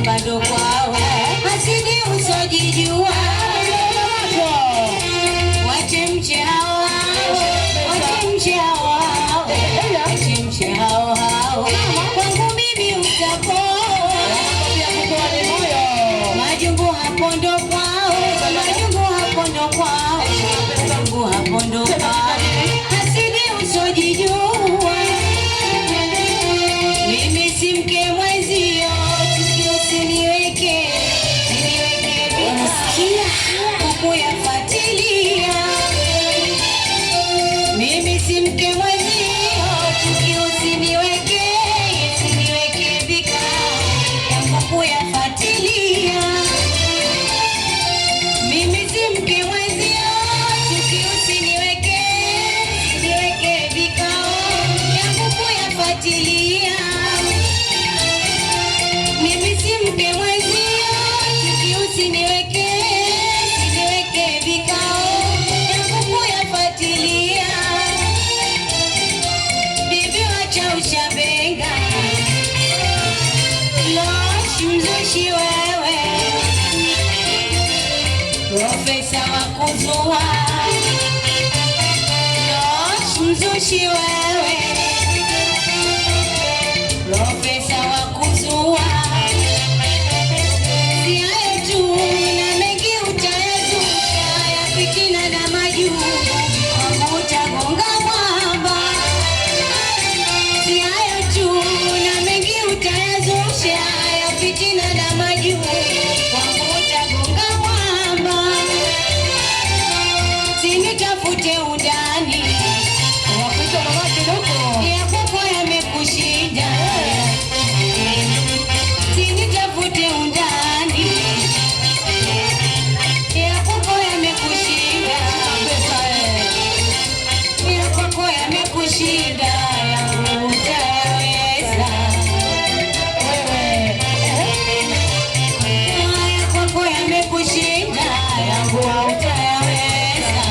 Bado kwao hasidi usojijua wachemche hao kwangu mimi utapoa majungu hapo ndo kwao hasidi usojijua mimi si mke mwezio usiniweke kukuyafuatilia mimi si mke mwezio usiniweke vikao kukuyafuatilia mimi si mke mwezio usiniweke vikao kukuyafuatilia mimi si mke mwezio usiniweke vikao kukuyafuatilia bibi wacha ushabenga losh mzushi wewe profesa wa kuzua losh mzushi wewe profesa wa kuzua Sinitafute udani ya kuko yamekushinda sinitafute udani ya kuko yamekushinda ya kuko yamekushinda utaweza ya kuko yamekushinda yangu utaweza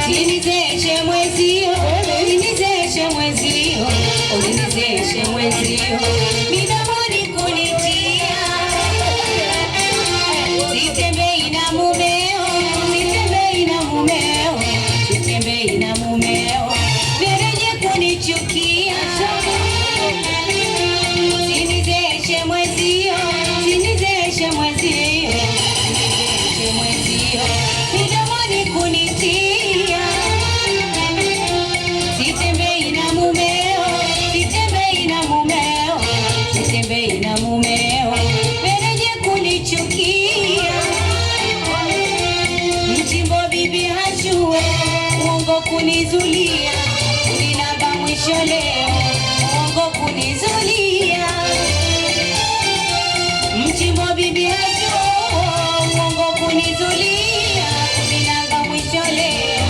Ulinizeshe mwezio midomoni kunitia sitembei na mumeo nereje kunichukia sinizeshe mwezio midomoni kunitia sitembei na mumeo mereje kunichukia mchimbo bibi hashue uongo kunizulia ulinaba mwisho leo uongo kunizulia mchimbo bibi hashue uongo kunizulia ulinaba mwisho leo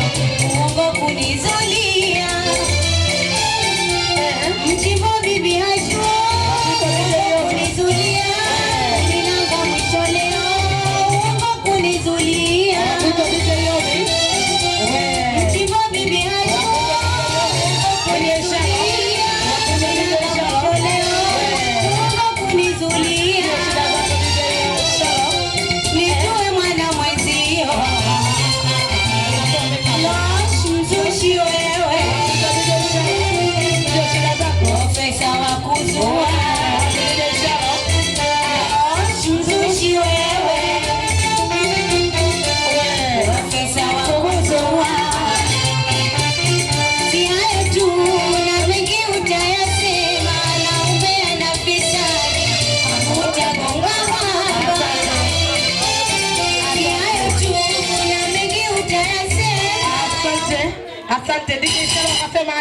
uongo kunizulia mchimbo bibi hashue Asante. DJ Shelo akasema